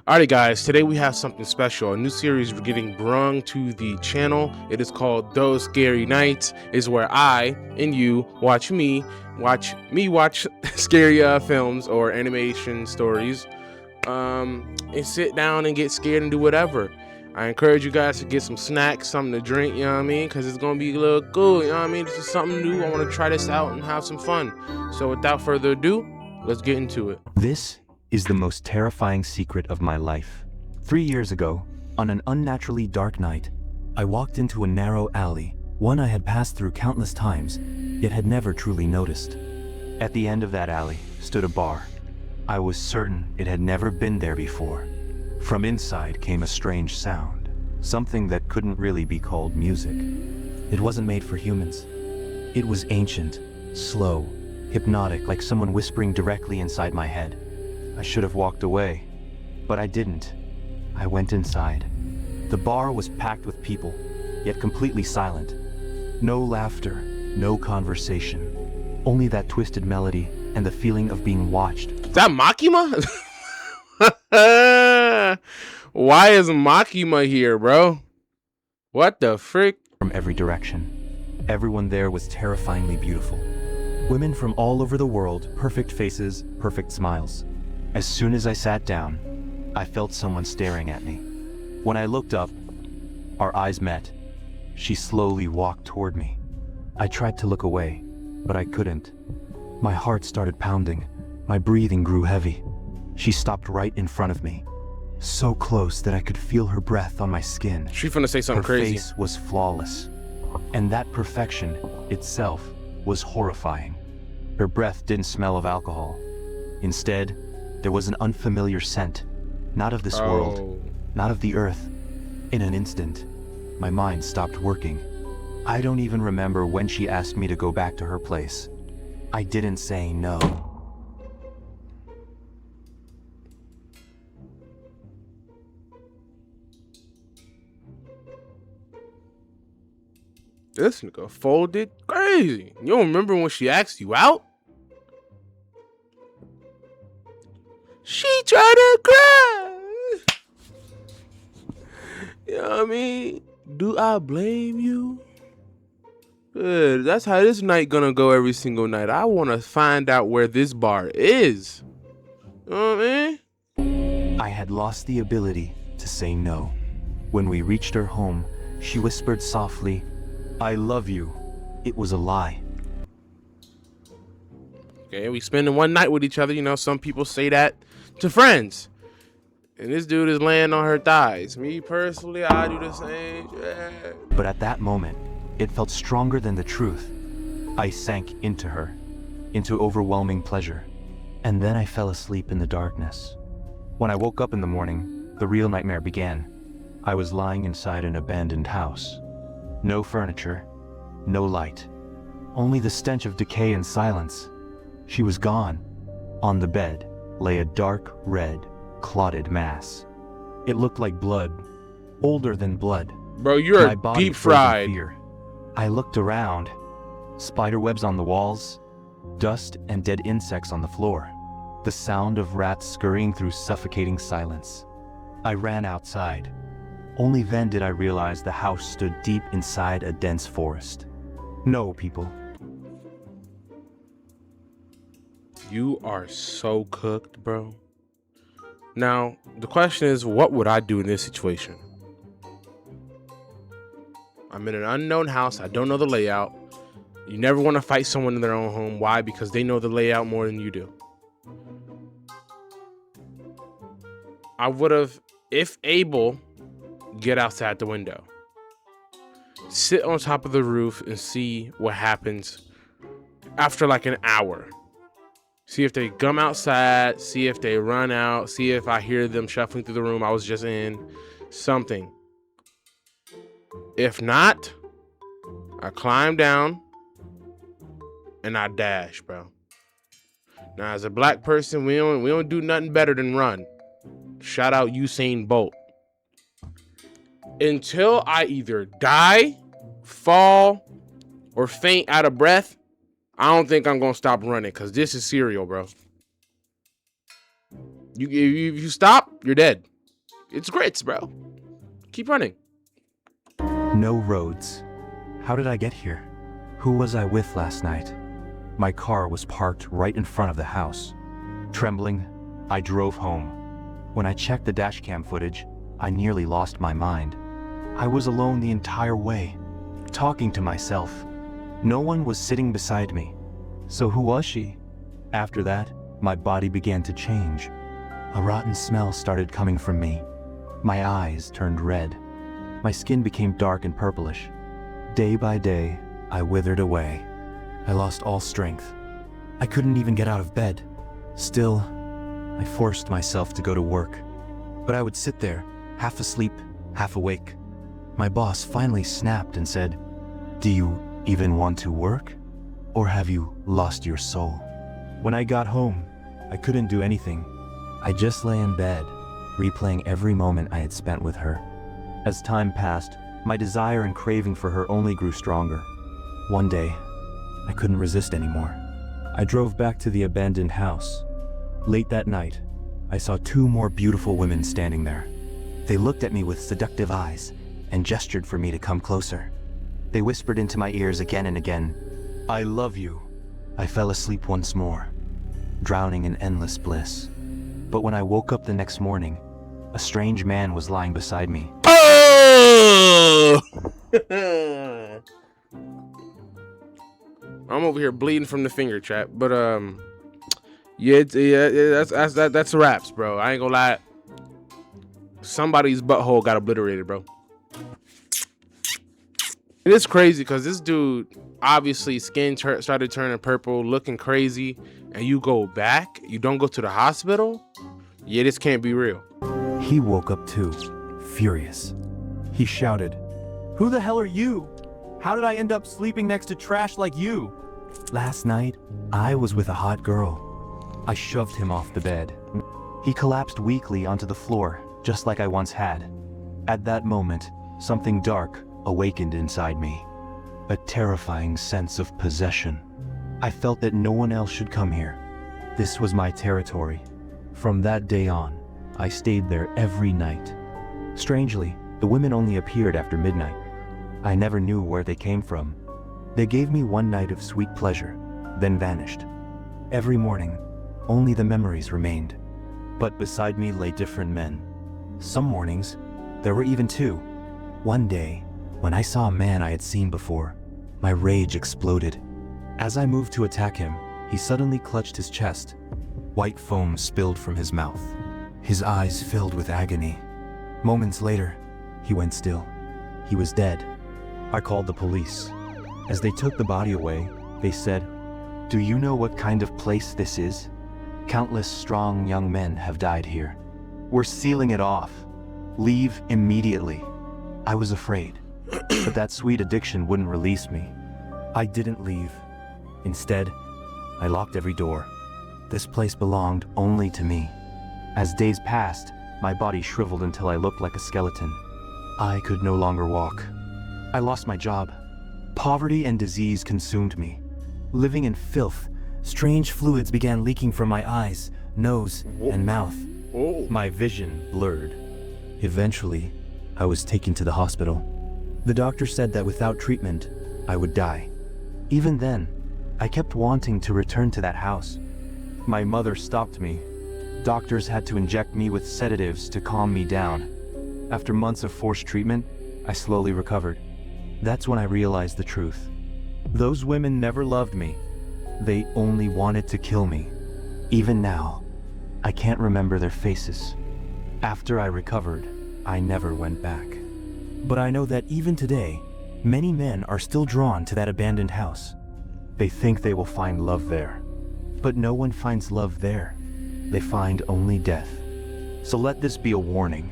Alrighty guys, today we have something special. A new series we're getting brung to the channel. It is called Those Scary Nights. Is where I and you watch scary films or animation stories, and sit down and get scared and do whatever. I encourage you guys to get some snacks, something to drink, you know what I mean? Because it's going to be a little cool, you know what I mean? This is something new. I want to try this out and have some fun. So without further ado, let's get into it. This is the most terrifying secret of my life. 3 years ago, on an unnaturally dark night, I walked into a narrow alley, one I had passed through countless times, yet had never truly noticed. At the end of that alley stood a bar. I was certain it had never been there before. From inside came a strange sound, something that couldn't really be called music. It wasn't made for humans. It was ancient, slow, hypnotic, like someone whispering directly inside my head. I should have walked away, but I didn't. I went inside. The bar was packed with people, yet completely silent. No laughter, no conversation, only that twisted melody and the feeling of being watched. Is that Makima? Why is Makima here, bro? What the frick? From every direction. Everyone there was terrifyingly beautiful. Women from all over the world, perfect faces, perfect smiles. As soon as I sat down, I felt someone staring at me. When I looked up, our eyes met. She slowly walked toward me. I tried to look away, but I couldn't. My heart started pounding. My breathing grew heavy. She stopped right in front of me, so close that I could feel her breath on my skin. She finna say something Her crazy. face was flawless, and that perfection itself was horrifying. Her breath didn't smell of alcohol. Instead, there was an unfamiliar scent, not of this world, not of the earth. In an instant, my mind stopped working. I don't even remember when she asked me to go back to her place. I didn't say no. This nigga folded crazy. You don't remember when she asked you out? She tried to cry. You know what I mean? Do I blame you? Good. That's how this night gonna go every single night. I want to find out where this bar is. You know what I mean? I had lost the ability to say no. When we reached her home, she whispered softly, "I love you." It was a lie. Okay, we spending one night with each other. You know, some people say that to friends. And this dude is laying on her thighs. Me personally, I do the same shit. But at that moment, it felt stronger than the truth. I sank into her, into overwhelming pleasure. And then I fell asleep in the darkness. When I woke up in the morning, the real nightmare began. I was lying inside an abandoned house. No furniture, no light, only the stench of decay and silence. She was gone. On the bed lay a dark red, clotted mass. It looked like blood, older than blood. Bro, you're My body deep froze in fried. fear. I looked around. Spider webs on the walls, dust and dead insects on the floor. The sound of rats scurrying through suffocating silence. I ran outside. Only then did I realize the house stood deep inside a dense forest. No, people. You are so cooked, bro. Now, the question is, what would I do in this situation? I'm in an unknown house. I don't know the layout. You never want to fight someone in their own home. Why? Because they know the layout more than you do. I would have, if able, get outside the window. Sit on top of the roof and see what happens after like an hour. See if they come outside, see if they run out, see if I hear them shuffling through the room I was just in, something. If not, I climb down and I dash, bro. Now, as a black person, we don't do nothing better than run. Shout out Usain Bolt. Until I either die, fall, or faint out of breath, I don't think I'm gonna stop running, because this is serial, bro. If you stop, you're dead. It's grits, bro. Keep running. No roads. How did I get here? Who was I with last night? My car was parked right in front of the house. Trembling, I drove home. When I checked the dashcam footage, I nearly lost my mind. I was alone the entire way, talking to myself. No one was sitting beside me. So who was she? After that, my body began to change. A rotten smell started coming from me. My eyes turned red. My skin became dark and purplish. Day by day, I withered away. I lost all strength. I couldn't even get out of bed. Still, I forced myself to go to work. But I would sit there, half asleep, half awake. My boss finally snapped and said, "Do you even want to work? Or have you lost your soul?" When I got home, I couldn't do anything. I just lay in bed, replaying every moment I had spent with her. As time passed, my desire and craving for her only grew stronger. One day, I couldn't resist anymore. I drove back to the abandoned house. Late that night, I saw two more beautiful women standing there. They looked at me with seductive eyes and gestured for me to come closer. They whispered into my ears again and again, "I love you." I fell asleep once more, drowning in endless bliss. But when I woke up the next morning, a strange man was lying beside me. Oh! I'm over here bleeding from the finger trap, but yeah, that's wraps, bro. I ain't gonna lie. Somebody's butthole got obliterated, bro. It is crazy because this dude obviously skin started turning purple, looking crazy, and you go back. You don't go to the hospital. Yeah, this can't be real. He woke up too, furious. He shouted, "Who the hell are you? How did I end up sleeping next to trash like you?" Last night, I was with a hot girl. I shoved him off the bed. He collapsed weakly onto the floor, just like I once had. At that moment, something dark awakened inside me. A terrifying sense of possession. I felt that no one else should come here. This was my territory. From that day on, I stayed there every night. Strangely, the women only appeared after midnight. I never knew where they came from. They gave me one night of sweet pleasure, then vanished. Every morning, only the memories remained. But beside me lay different men. Some mornings, there were even two. One day, when I saw a man I had seen before, my rage exploded. As I moved to attack him, he suddenly clutched his chest. White foam spilled from his mouth. His eyes filled with agony. Moments later, he went still. He was dead. I called the police. As they took the body away, they said, "Do you know what kind of place this is? Countless strong young men have died here. We're sealing it off. Leave immediately." I was afraid, but that sweet addiction wouldn't release me. I didn't leave. Instead, I locked every door. This place belonged only to me. As days passed, my body shriveled until I looked like a skeleton. I could no longer walk. I lost my job. Poverty and disease consumed me. Living in filth, strange fluids began leaking from my eyes, nose, and mouth. My vision blurred. Eventually, I was taken to the hospital. The doctor said that without treatment, I would die. Even then, I kept wanting to return to that house. My mother stopped me. Doctors had to inject me with sedatives to calm me down. After months of forced treatment, I slowly recovered. That's when I realized the truth. Those women never loved me. They only wanted to kill me. Even now, I can't remember their faces. After I recovered, I never went back. But I know that even today, many men are still drawn to that abandoned house. They think they will find love there. But no one finds love there. They find only death. So let this be a warning.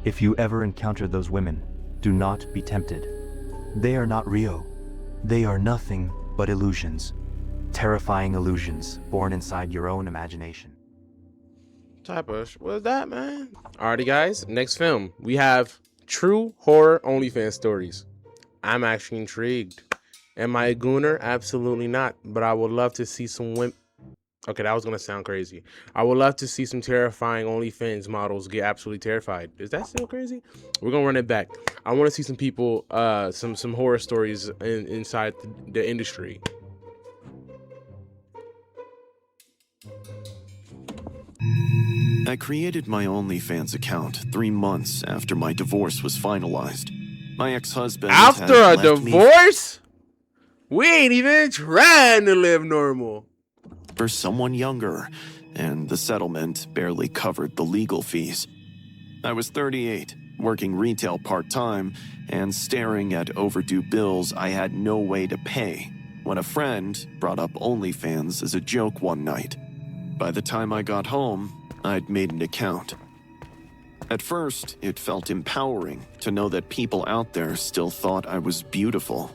If you ever encounter those women, do not be tempted. They are not real. They are nothing but illusions. Terrifying illusions born inside your own imagination. Type of what is that, man? Alrighty, guys. Next film, we have true horror OnlyFans stories. I'm actually intrigued. Am I a gooner? Absolutely not. But I would love to see some women. Okay, that was gonna sound crazy. I would love to see some terrifying OnlyFans models get absolutely terrified. Is that still crazy? We're gonna run it back. I want to see some people, some horror stories inside the industry. I created my OnlyFans account 3 months after my divorce was finalized. My ex-husband After had a left me divorce, we ain't even trying to live normal. for someone younger, and the settlement barely covered the legal fees. I was 38, working retail part-time, and staring at overdue bills I had no way to pay, when a friend brought up OnlyFans as a joke one night. By the time I got home, I'd made an account. At first, it felt empowering to know that people out there still thought I was beautiful.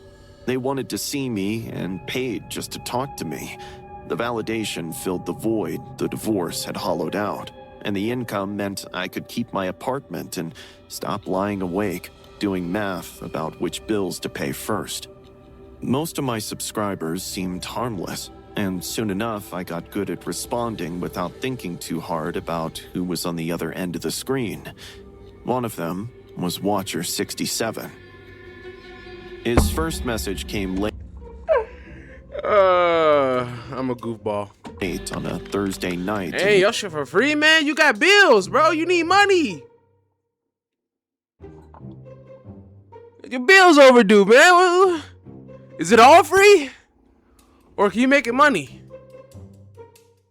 They wanted to see me and paid just to talk to me. The validation filled the void the divorce had hollowed out, and the income meant I could keep my apartment and stop lying awake, doing math about which bills to pay first. Most of my subscribers seemed harmless, and soon enough I got good at responding without thinking too hard about who was on the other end of the screen. One of them was Watcher67. His first message came late I'm a goofball. on a Thursday night. Hey, your shit for free, man. You got bills, bro. You need money. Your bills overdue, man. Is it all free? Or can you make it money?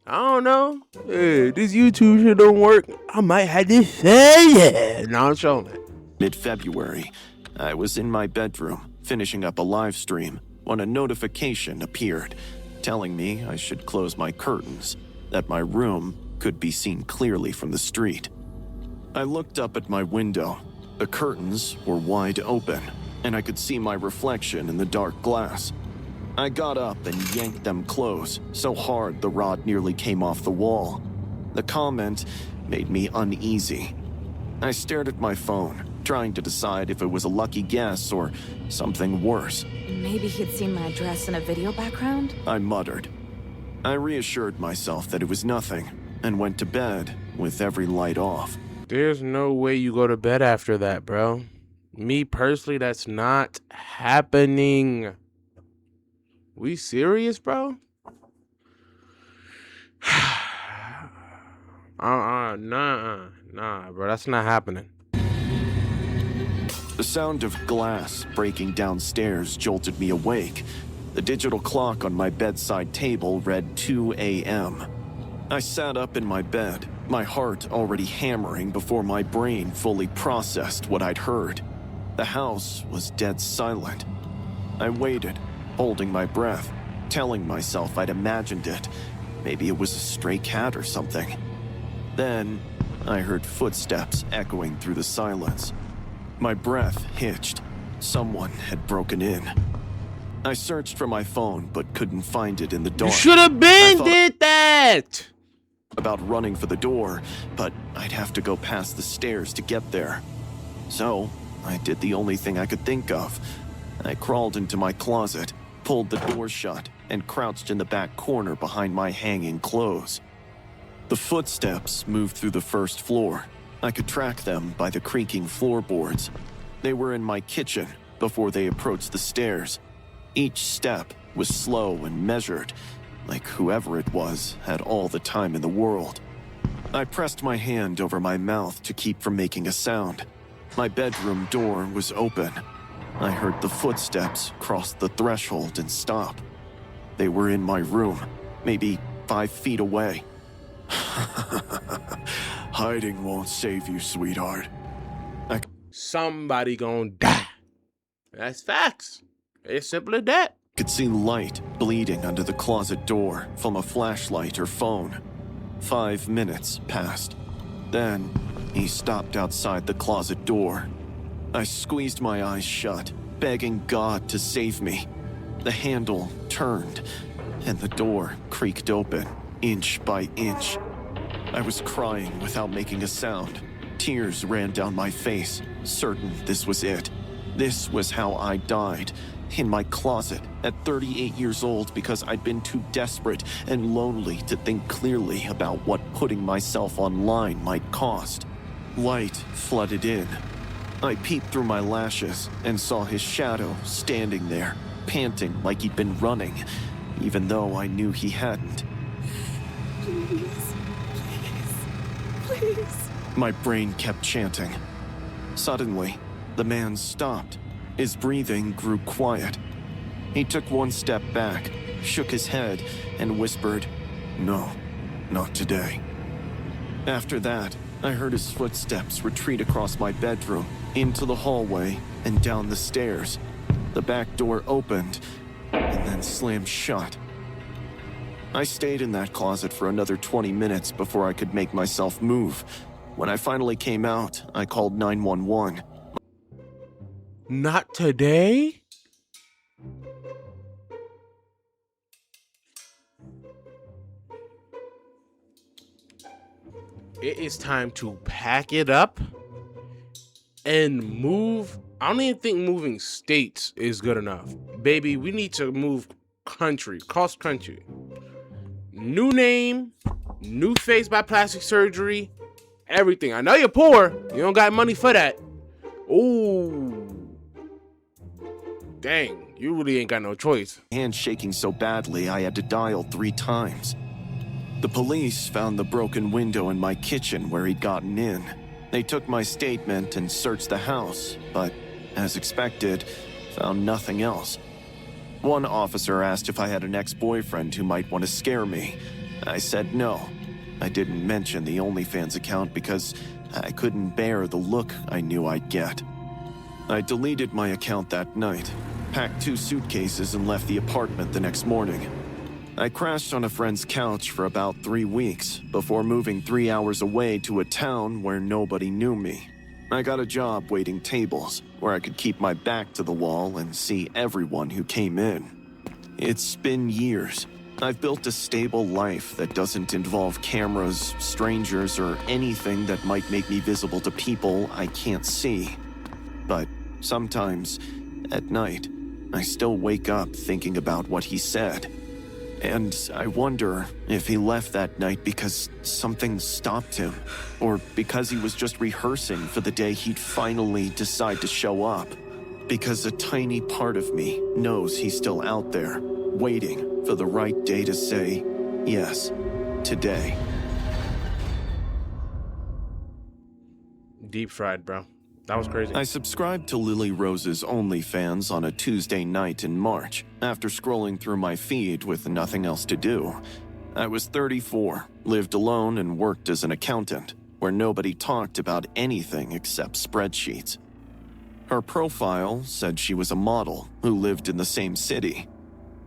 I don't know. Hey, this YouTube shit don't work. I might have to say it. No, I'm showing it. Mid-February, I was in my bedroom, finishing up a live stream, when a notification appeared, telling me I should close my curtains, that my room could be seen clearly from the street. I looked up at my window. The curtains were wide open, and I could see my reflection in the dark glass. I got up and yanked them close, so hard the rod nearly came off the wall. The comment made me uneasy. I stared at my phone, trying to decide if it was a lucky guess or something worse. Maybe he'd seen my address in a video background? I muttered. I reassured myself that it was nothing, and went to bed with every light off. There's no way you go to bed after that, bro. Me personally, that's not happening. We serious, bro? Nah, bro, that's not happening. The sound of glass breaking downstairs jolted me awake. The digital clock on my bedside table read 2 a.m. I sat up in my bed, my heart already hammering before my brain fully processed what I'd heard. The house was dead silent. I waited, holding my breath, telling myself I'd imagined it. Maybe it was a stray cat or something. Then, I heard footsteps echoing through the silence. My breath hitched. Someone had broken in. I searched for my phone, but couldn't find it in the dark. You should have been did that! About running for the door, but I'd have to go past the stairs to get there. So, I did the only thing I could think of. I crawled into my closet, pulled the door shut, and crouched in the back corner behind my hanging clothes. The footsteps moved through the first floor. I could track them by the creaking floorboards. They were in my kitchen before they approached the stairs. Each step was slow and measured, like whoever it was had all the time in the world. I pressed my hand over my mouth to keep from making a sound. My bedroom door was open. I heard the footsteps cross the threshold and stop. They were in my room, maybe 5 feet away. Hiding won't save you, sweetheart. Somebody gonna die. That's facts. It's simple as that. Could see light bleeding under the closet door from a flashlight or phone. 5 minutes passed. Then, he stopped outside the closet door. I squeezed my eyes shut, begging God to save me. The handle turned, and the door creaked open, inch by inch. I was crying without making a sound. Tears ran down my face, certain this was it. This was how I died. In my closet at 38 years old because I'd been too desperate and lonely to think clearly about what putting myself online might cost. Light flooded in. I peeped through my lashes and saw his shadow standing there, panting like he'd been running, even though I knew he hadn't. Please, please, please. My brain kept chanting. Suddenly, the man stopped. His breathing grew quiet. He took one step back, shook his head, and whispered, "No, not today." After that, I heard his footsteps retreat across my bedroom, into the hallway, and down the stairs. The back door opened, and then slammed shut. I stayed in that closet for another 20 minutes before I could make myself move. When I finally came out, I called 911. Not today? It is time to pack it up and move. I don't even think moving states is good enough. Baby, we need to move country, cross country. New name, new face by plastic surgery, everything. I know you're poor. You don't got money for that. Ooh. Dang, you really ain't got no choice. Hand shaking so badly I had to dial 3 times. The police found the broken window in my kitchen where he'd gotten in. They took my statement and searched the house, but, as expected, found nothing else. One officer asked if I had an ex-boyfriend who might want to scare me. I said no. I didn't mention the OnlyFans account because I couldn't bear the look I knew I'd get. I deleted my account that night, packed 2 suitcases, and left the apartment the next morning. I crashed on a friend's couch for about 3 weeks before moving 3 hours away to a town where nobody knew me. I got a job waiting tables where I could keep my back to the wall and see everyone who came in. It's been years. I've built a stable life that doesn't involve cameras, strangers, or anything that might make me visible to people I can't see. But sometimes, at night, I still wake up thinking about what he said. And I wonder if he left that night because something stopped him, or because he was just rehearsing for the day he'd finally decide to show up. Because a tiny part of me knows he's still out there, waiting for the right day to say, yes, today. Deep fried, bro. That was crazy. I subscribed to Lily Rose's OnlyFans on a Tuesday night in March, after scrolling through my feed with nothing else to do. I was 34, lived alone, and worked as an accountant, where nobody talked about anything except spreadsheets. Her profile said she was a model who lived in the same city.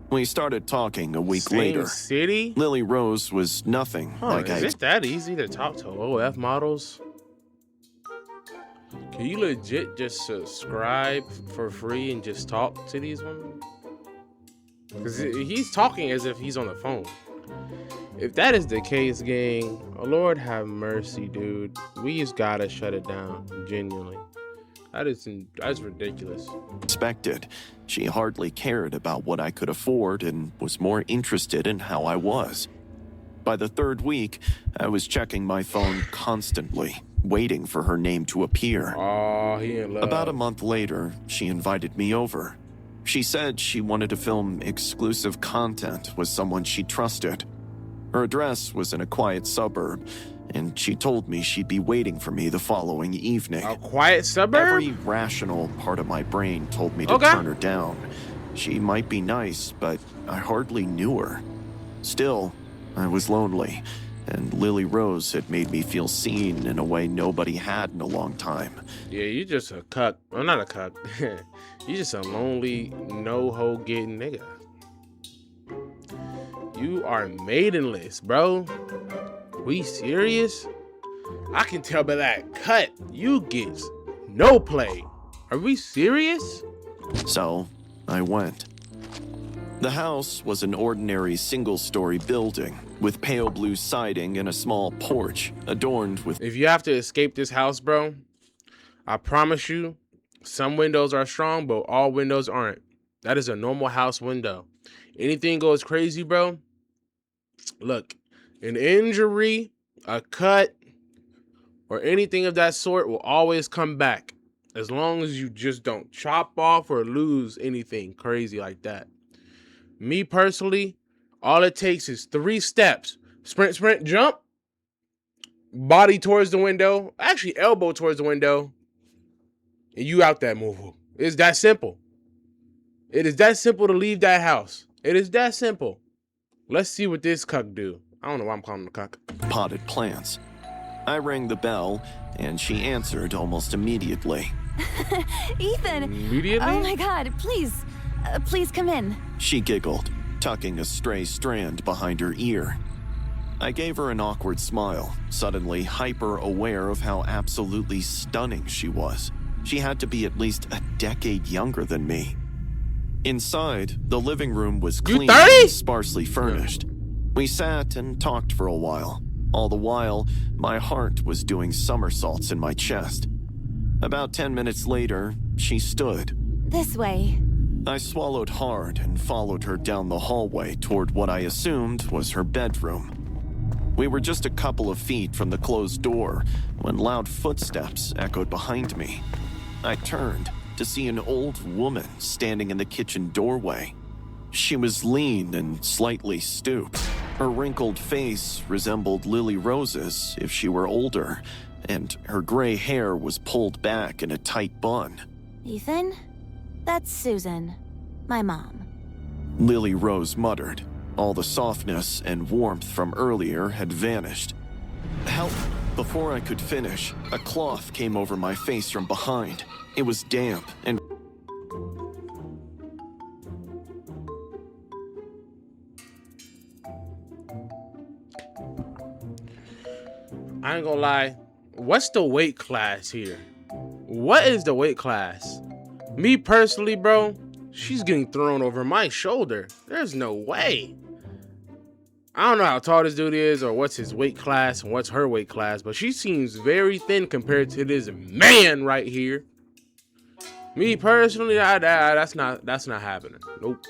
We started talking a week later. City? Lily Rose was nothing like Is it that easy to talk to OF models? Can you legit just subscribe for free and just talk to these women? Because he's talking as if he's on the phone. If that is the case, gang, oh, Lord have mercy, dude. We just gotta shut it down, genuinely. That's ridiculous. Expected. She hardly cared about what I could afford and was more interested in how I was. By the 3rd week, I was checking my phone constantly, waiting for her name to appear. Oh, he in love. About a month later, she invited me over. She said she wanted to film exclusive content with someone she trusted. Her address was in a quiet suburb, and she told me she'd be waiting for me the following evening. A quiet suburb? Every rational part of my brain told me to turn her down. She might be nice, but I hardly knew her. Still, I was lonely, and Lily Rose had made me feel seen in a way nobody had in a long time. Yeah, you just a cuck. Well, not a cuck. You just a lonely, no-ho getting nigga. You are maidenless, bro. We serious? I can tell by that cut, you get no play. Are we serious? So, I went. The house was an ordinary single-story building with pale blue siding and a small porch adorned with... If you have to escape this house, bro, I promise you, Some windows are strong, but all windows aren't. That is a normal house window. Anything goes crazy, bro. Look, an injury, a cut, or anything of that sort will always come back. As long as you just don't chop off or lose anything crazy like that. Me personally, all it takes is 3 steps. Sprint, sprint, jump. Body towards the window. Actually, elbow towards the window. And you out that move. It's that simple. It is that simple to leave that house. It is that simple. Let's see what this cuck do. I don't know why I'm calling him a cuck. Potted plants. I rang the bell, and she answered almost immediately. Ethan! Immediately? Oh my god, please. Please come in. She giggled, tucking a stray strand behind her ear. I gave her an awkward smile, suddenly hyper-aware of how absolutely stunning she was. She had to be at least a decade younger than me. Inside, the living room was clean and sparsely furnished. We sat and talked for a while. All the while, my heart was doing somersaults in my chest. About 10 minutes later, she stood. This way. I swallowed hard and followed her down the hallway toward what I assumed was her bedroom. We were just a couple of feet from the closed door when loud footsteps echoed behind me. I turned to see an old woman standing in the kitchen doorway. She was lean and slightly stooped. Her wrinkled face resembled Lily Rose's if she were older, and her gray hair was pulled back in a tight bun. Ethan? That's Susan. My mom. Lily Rose muttered. All the softness and warmth from earlier had vanished. Help! Before I could finish, a cloth came over my face from behind. It was damp and I ain't gonna lie. What's the weight class here? What is the weight class? Me personally, bro, she's getting thrown over my shoulder. There's no way. I don't know how tall this dude is or what's his weight class and what's her weight class, but she seems very thin compared to this man right here. Me personally, that's not happening. Nope.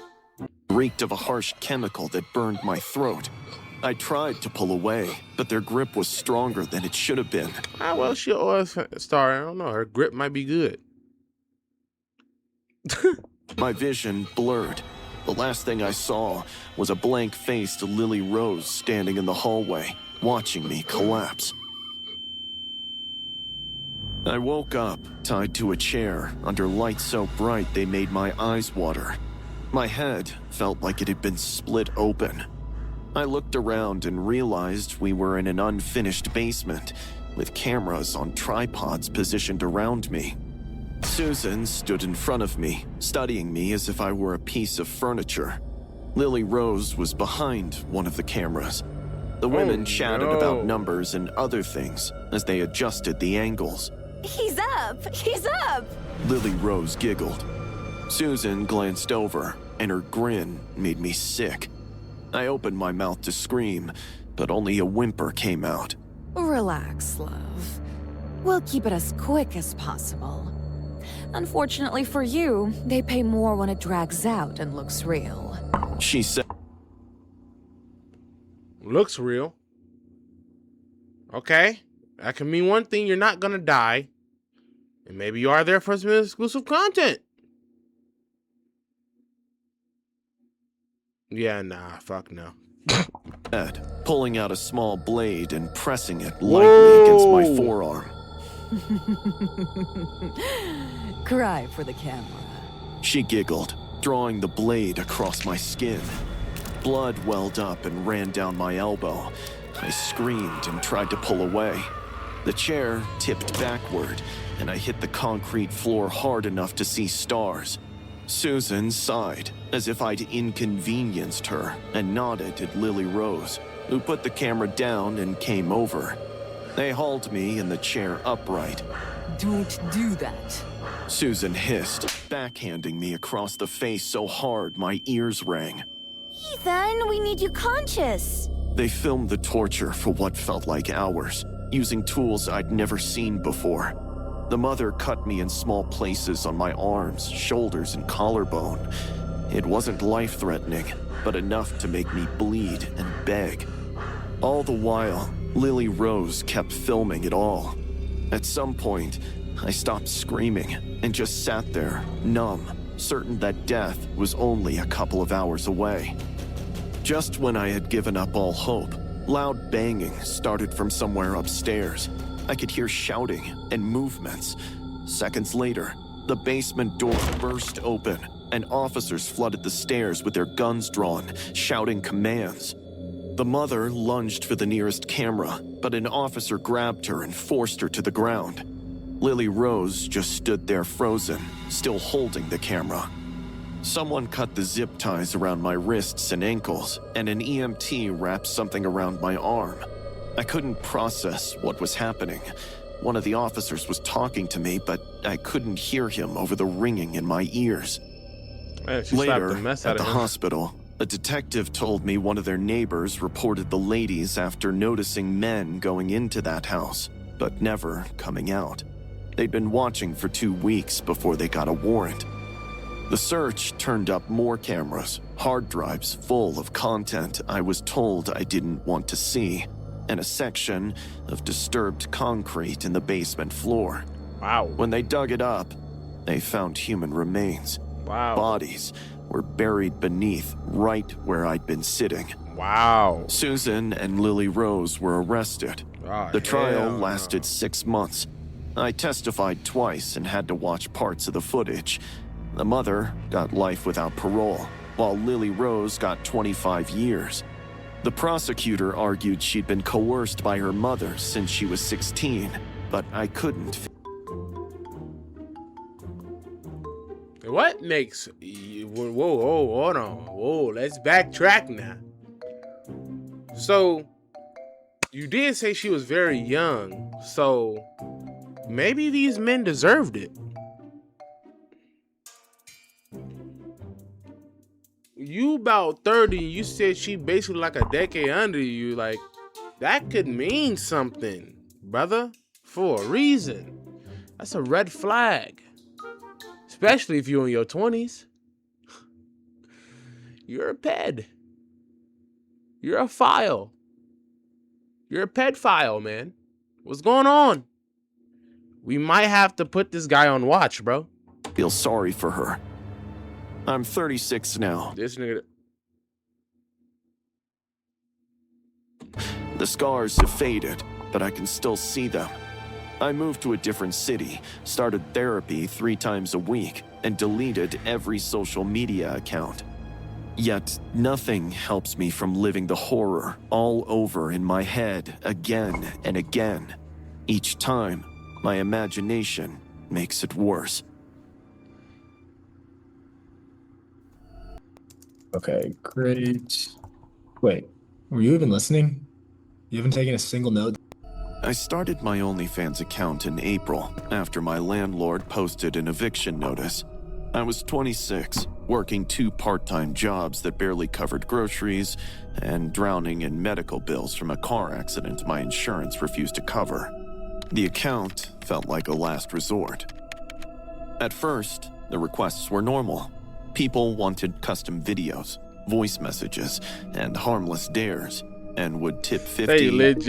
reeked of a harsh chemical that burned my throat. I tried to pull away, but their grip was stronger than it should have been. Ah, well, she always star. I don't know. Her grip might be good. My vision blurred. The last thing I saw was a blank-faced Lily Rose standing in the hallway, watching me collapse. I woke up, tied to a chair, under lights so bright they made my eyes water. My head felt like it had been split open. I looked around and realized we were in an unfinished basement, with cameras on tripods positioned around me. Susan stood in front of me, studying me as if I were a piece of furniture. Lily Rose was behind one of the cameras. The women chatted about numbers and other things as they adjusted the angles. He's up! He's up! Lily Rose giggled. Susan glanced over, and her grin made me sick. I opened my mouth to scream, but only a whimper came out. Relax, love. We'll keep it as quick as possible. Unfortunately for you, they pay more when it drags out and looks real. She said. Looks real. Okay. That can mean one thing, you're not gonna die. And maybe you are there for some exclusive content. Yeah, nah, fuck no. Pulling out a small blade and pressing it lightly against my forearm. Cry for the camera. She giggled, drawing the blade across my skin. Blood welled up and ran down my elbow. I screamed and tried to pull away. The chair tipped backward, and I hit the concrete floor hard enough to see stars. Susan sighed, as if I'd inconvenienced her, and nodded at Lily Rose, who put the camera down and came over. They hauled me in the chair upright. Don't do that. Susan hissed, backhanding me across the face so hard my ears rang. Ethan, we need you conscious. They filmed the torture for what felt like hours, using tools I'd never seen before. The mother cut me in small places on my arms, shoulders, and collarbone. It wasn't life-threatening, but enough to make me bleed and beg. All the while, Lily Rose kept filming it all. At some point, I stopped screaming and just sat there, numb, certain that death was only a couple of hours away. Just when I had given up all hope, loud banging started from somewhere upstairs. I could hear shouting and movements. Seconds later, the basement door burst open, and officers flooded the stairs with their guns drawn, shouting commands. The mother lunged for the nearest camera, but an officer grabbed her and forced her to the ground. Lily Rose just stood there frozen, still holding the camera. Someone cut the zip ties around my wrists and ankles, and an EMT wrapped something around my arm. I couldn't process what was happening. One of the officers was talking to me, but I couldn't hear him over the ringing in my ears. Man, she slapped Later, the mess at out the of him. hospital, a detective told me one of their neighbors reported the ladies after noticing men going into that house, but never coming out. They'd been watching for 2 weeks before they got a warrant. The search turned up more cameras, hard drives full of content I was told I didn't want to see, and a section of disturbed concrete in the basement floor. Wow. When they dug it up, they found human remains. Wow. Bodies were buried beneath right where I'd been sitting. Wow. Susan and Lily Rose were arrested. Oh, The trial hell no. lasted 6 months. I testified twice and had to watch parts of the footage. The mother got life without parole, while Lily Rose got 25 years. The prosecutor argued she'd been coerced by her mother since she was 16, but I couldn't. What makes... Whoa, hold on. Whoa, let's backtrack now. So, you did say she was very young, so maybe these men deserved it. You about 30, you said she basically like a decade under you. Like, that could mean something, brother, for a reason. That's a red flag. Especially if you're in your 20s. You're a ped. You're a file. You're a pedophile, man. What's going on? We might have to put this guy on watch, bro. Feel sorry for her. I'm 36 now. This nigga... The scars have faded, but I can still see them. I moved to a different city, started therapy 3 times a week, and deleted every social media account. Yet, nothing helps me from living the horror all over in my head again and again. Each time, my imagination makes it worse. Okay, great. Wait, were you even listening? You haven't taken a single note? I started my OnlyFans account in April after my landlord posted an eviction notice. I was 26, working 2 part-time jobs that barely covered groceries and drowning in medical bills from a car accident my insurance refused to cover. The account felt like a last resort. At first, the requests were normal. People wanted custom videos, voice messages, and harmless dares, and would tip 50.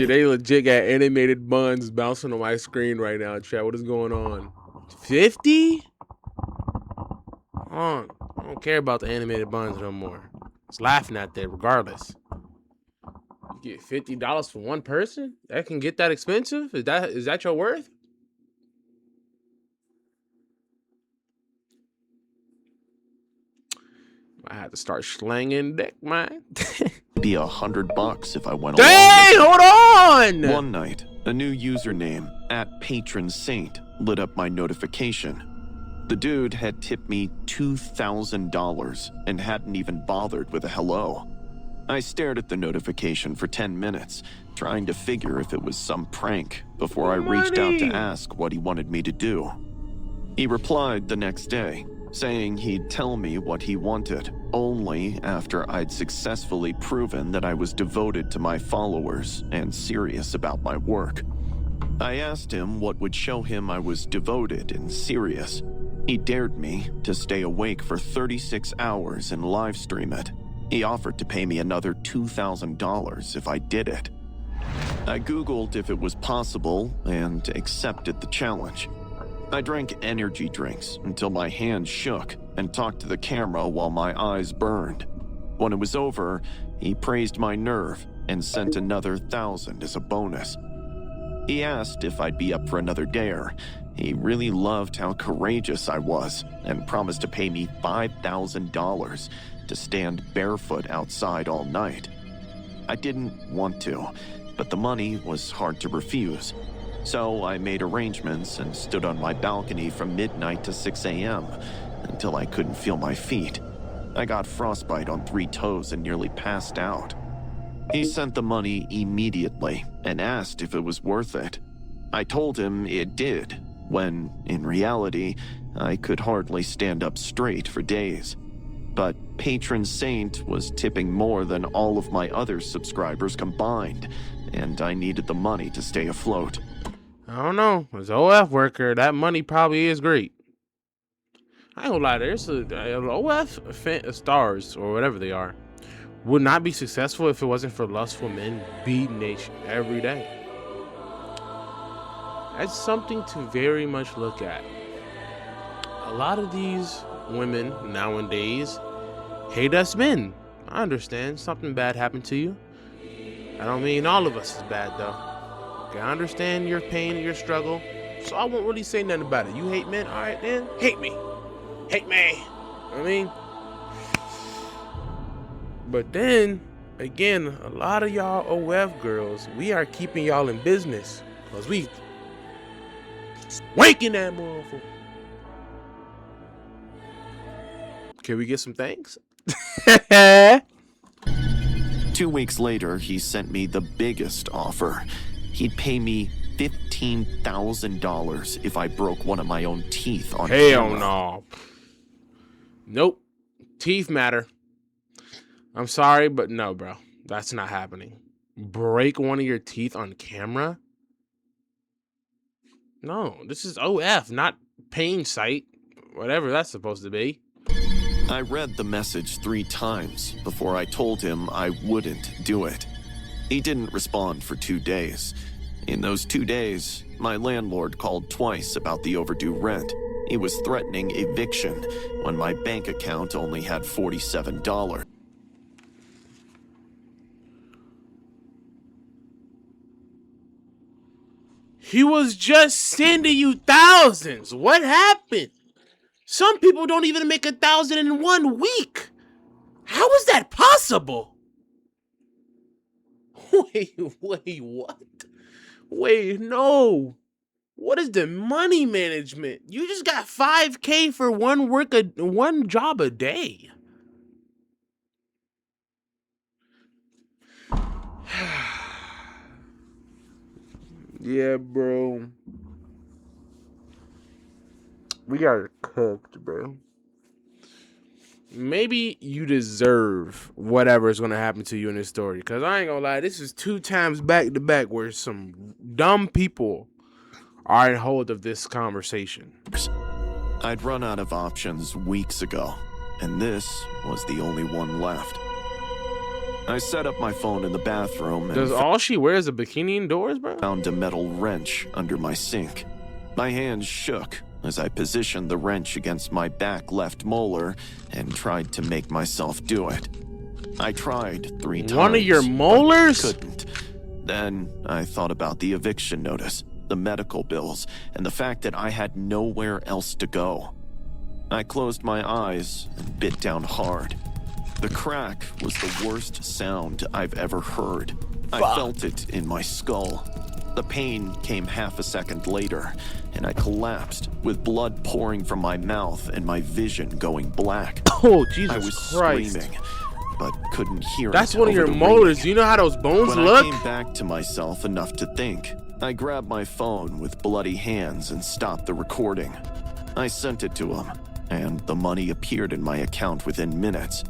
They legit got animated buns bouncing on my screen right now, chat. What is going on? 50? I don't care about the animated buns no more. It's laughing at that regardless. You get $50 for one person? That can get that expensive? Is that your worth? I had to start slanging dick, man. Be $100 if I went Dang, along. hold on! One night, a new username, @PatronSaint, lit up my notification. The dude had tipped me $2,000 and hadn't even bothered with a hello. I stared at the notification for 10 minutes, trying to figure if it was some prank before I reached out to ask what he wanted me to do. He replied the next day, saying he'd tell me what he wanted only after I'd successfully proven that I was devoted to my followers and serious about my work. I asked him what would show him I was devoted and serious. He dared me to stay awake for 36 hours and live stream it. He offered to pay me another $2,000 if I did it. I Googled if it was possible and accepted the challenge. I drank energy drinks until my hands shook and talked to the camera while my eyes burned. When it was over, he praised my nerve and sent another $1,000 as a bonus. He asked if I'd be up for another dare. He really loved how courageous I was and promised to pay me $5,000 to stand barefoot outside all night. I didn't want to, but the money was hard to refuse. So I made arrangements and stood on my balcony from midnight to 6 a.m. until I couldn't feel my feet. I got frostbite on 3 toes and nearly passed out. He sent the money immediately and asked if it was worth it. I told him it did, when, in reality, I could hardly stand up straight for days. But Patron Saint was tipping more than all of my other subscribers combined, and I needed the money to stay afloat. I don't know. As an OF worker, that money probably is great. I ain't gonna lie, there's OF stars, or whatever they are, would not be successful if it wasn't for lustful men beating nation every day. That's something to very much look at. A lot of these women nowadays hate us men. I understand something bad happened to you. I don't mean all of us is bad though. Okay, I understand your pain and your struggle, so I won't really say nothing about it. You hate men? All right then, hate me. Hate me. You know what I mean? But then, again, a lot of y'all OF girls, we are keeping y'all in business. Because we wanking that motherfucker. Can we get some thanks? 2 weeks later, he sent me the biggest offer. He'd pay me $15,000 if I broke one of my own teeth on Hell camera. no. Nope. Teeth matter. I'm sorry, but no, bro. That's not happening. Break one of your teeth on camera? No, this is OF, not pain site. Whatever that's supposed to be. I read the message 3 times before I told him I wouldn't do it. He didn't respond for 2 days. In those 2 days, my landlord called twice about the overdue rent. He was threatening eviction when my bank account only had $47. He was just sending you thousands. What happened? Some people don't even make 1,000 in 1 week. How is that possible? Wait, what? Wait, no. What is the money management? You just got $5K for one job a day. Yeah, bro. We got her cooked, bro. Maybe you deserve whatever is going to happen to you in this story. Because I ain't going to lie, this is 2 times back to back where some dumb people are in hold of this conversation. I'd run out of options weeks ago, and this was the only one left. I set up my phone in the bathroom and Does all she wear is a bikini indoors, bro? found a metal wrench under my sink. My hands shook as I positioned the wrench against my back left molar and tried to make myself do it. I tried 3 times. One of your but molars? couldn't. Then I thought about the eviction notice, the medical bills, and the fact that I had nowhere else to go. I closed my eyes and bit down hard. The crack was the worst sound I've ever heard. I felt it in my skull. The pain came half a second later, and I collapsed with blood pouring from my mouth and my vision going black. Oh, Jesus I was Christ. screaming, but couldn't hear That's it one of over your the molars. radio. Do you know how those bones When look? I came back to myself enough to think, I grabbed my phone with bloody hands and stopped the recording. I sent it to him, and the money appeared in my account within minutes.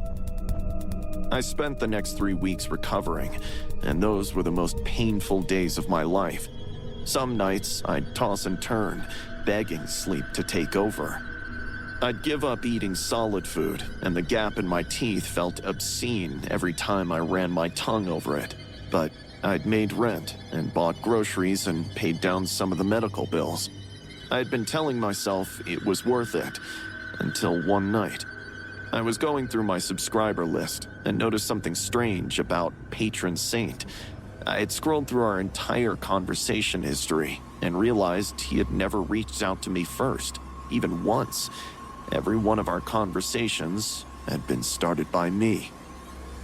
I spent the next 3 weeks recovering, and those were the most painful days of my life. Some nights, I'd toss and turn, begging sleep to take over. I'd give up eating solid food, and the gap in my teeth felt obscene every time I ran my tongue over it. But I'd made rent and bought groceries and paid down some of the medical bills. I had been telling myself it was worth it, until one night. I was going through my subscriber list and noticed something strange about Patron Saint. I had scrolled through our entire conversation history and realized he had never reached out to me first, even once. Every one of our conversations had been started by me.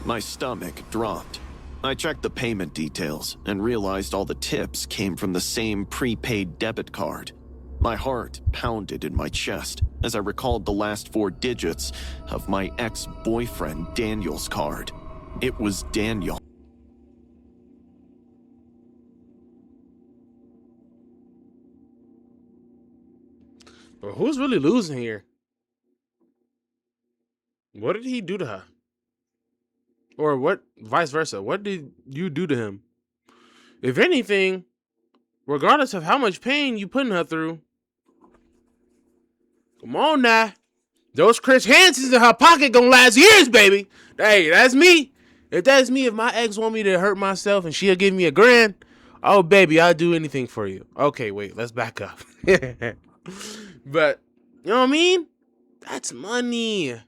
My stomach dropped. I checked the payment details and realized all the tips came from the same prepaid debit card. My heart pounded in my chest as I recalled the last 4 digits of my ex-boyfriend Daniel's card. It was Daniel. But who's really losing here? What did he do to her? Or what, vice versa? What did you do to him? If anything, regardless of how much pain you putting her through, come on now. Those Chris Hansons in her pocket gonna last years, baby. Hey, that's me. If that's me, if my ex want me to hurt myself and she'll give me $1,000, oh, baby, I'll do anything for you. Okay, wait, let's back up. But, you know what I mean? That's money.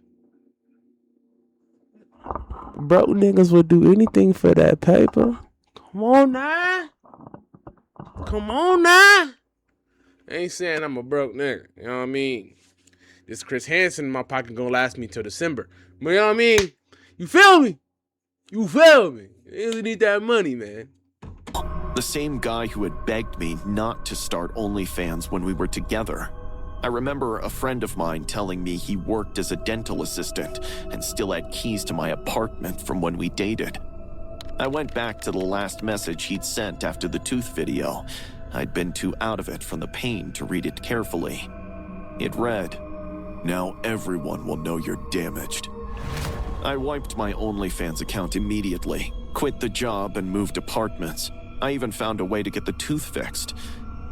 Broke niggas will do anything for that paper. Come on now. Come on now. I ain't saying I'm a broke nigga. You know what I mean? This Chris Hansen in my pocket gonna last me till December. But you know what I mean? You feel me? You feel me? You really need that money, man. The same guy who had begged me not to start OnlyFans when we were together. I remember a friend of mine telling me he worked as a dental assistant and still had keys to my apartment from when we dated. I went back to the last message he'd sent after the tooth video. I'd been too out of it from the pain to read it carefully. It read, "Now everyone will know you're damaged." I wiped my OnlyFans account immediately, quit the job, and moved apartments. I even found a way to get the tooth fixed.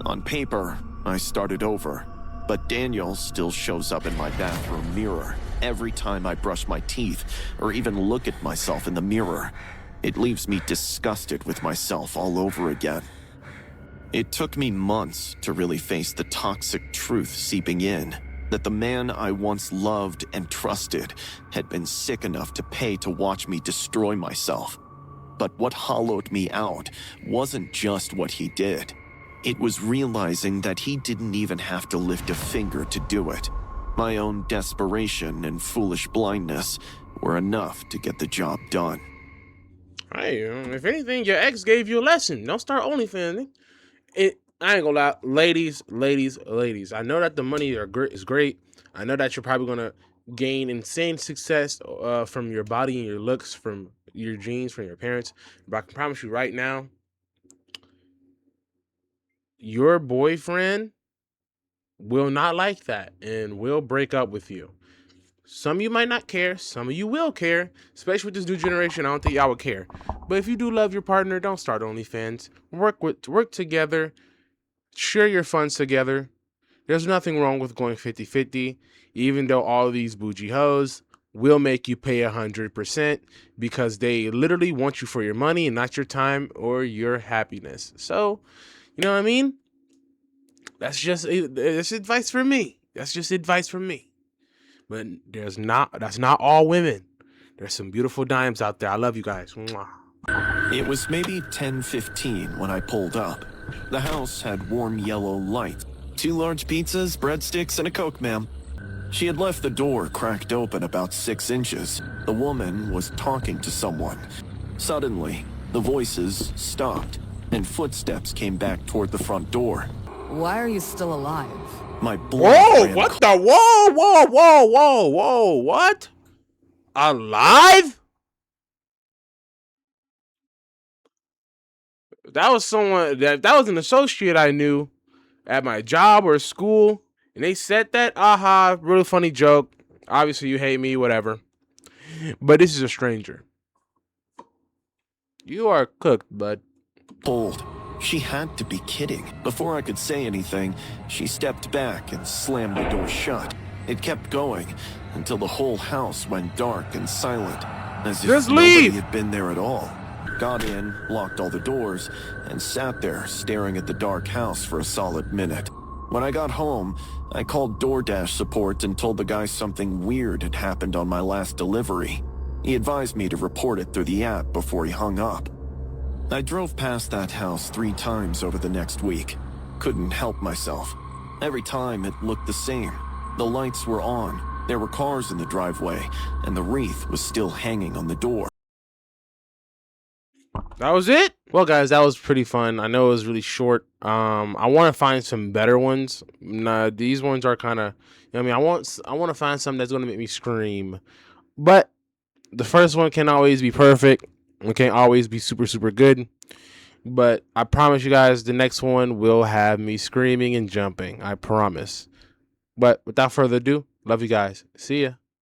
On paper, I started over. But Daniel still shows up in my bathroom mirror every time I brush my teeth or even look at myself in the mirror. It leaves me disgusted with myself all over again. It took me months to really face the toxic truth seeping in, that the man I once loved and trusted had been sick enough to pay to watch me destroy myself. But what hollowed me out wasn't just what he did. It was realizing that he didn't even have to lift a finger to do it. My own desperation and foolish blindness were enough to get the job done. Hey, if anything, your ex gave you a lesson. Don't start OnlyFans. I ain't gonna lie, ladies. I know that the money is great. I know that you're probably gonna gain insane success from your body and your looks, from your genes, from your parents. But I can promise you right now, your boyfriend will not like that and will break up with you. Some of you might not care. Some of you will care. Especially with this new generation, I don't think y'all would care. But if you do love your partner, don't start OnlyFans. Work together. Share your funds together. There's nothing wrong with going 50-50, even though all of these bougie hoes will make you pay 100% because they literally want you for your money and not your time or your happiness. So, you know what I mean? That's advice from me. That's just advice from me. But that's not all women. There's some beautiful dimes out there. I love you guys. Mwah. It was maybe 10:15 when I pulled up. The house had warm yellow lights. 2 large pizzas, breadsticks, and a Coke, ma'am. She had left the door cracked open about 6 inches. The woman was talking to someone. Suddenly, the voices stopped, and footsteps came back toward the front door. Why are you still alive? My blood Whoa, ran what the? Whoa, what? Alive? That was someone, that was an associate I knew at my job or school, and they said that. Aha, really funny joke. Obviously, you hate me, whatever. But this is a stranger. You are cooked, bud. pulled. She had to be kidding. Before I could say anything, she stepped back and slammed the door shut. It kept going until the whole house went dark and silent, as if Just nobody leave! had been there at all. Got in, locked all the doors, and sat there staring at the dark house for a solid minute. When I got home, I called DoorDash support and told the guy something weird had happened on my last delivery. He advised me to report it through the app before he hung up. I drove past that house 3 times over the next week. Couldn't help myself. Every time it looked the same. The lights were on, there were cars in the driveway, and the wreath was still hanging on the door. That was it. Well, guys, that was pretty fun. I know it was really short. I want to find some better ones. Nah, these ones are kind of, I mean, I want to find something that's going to make me scream. But the first one can't always be perfect. It can't always be super, super good. But I promise you guys, the next one will have me screaming and jumping. I promise. But without further ado, love you guys. See ya.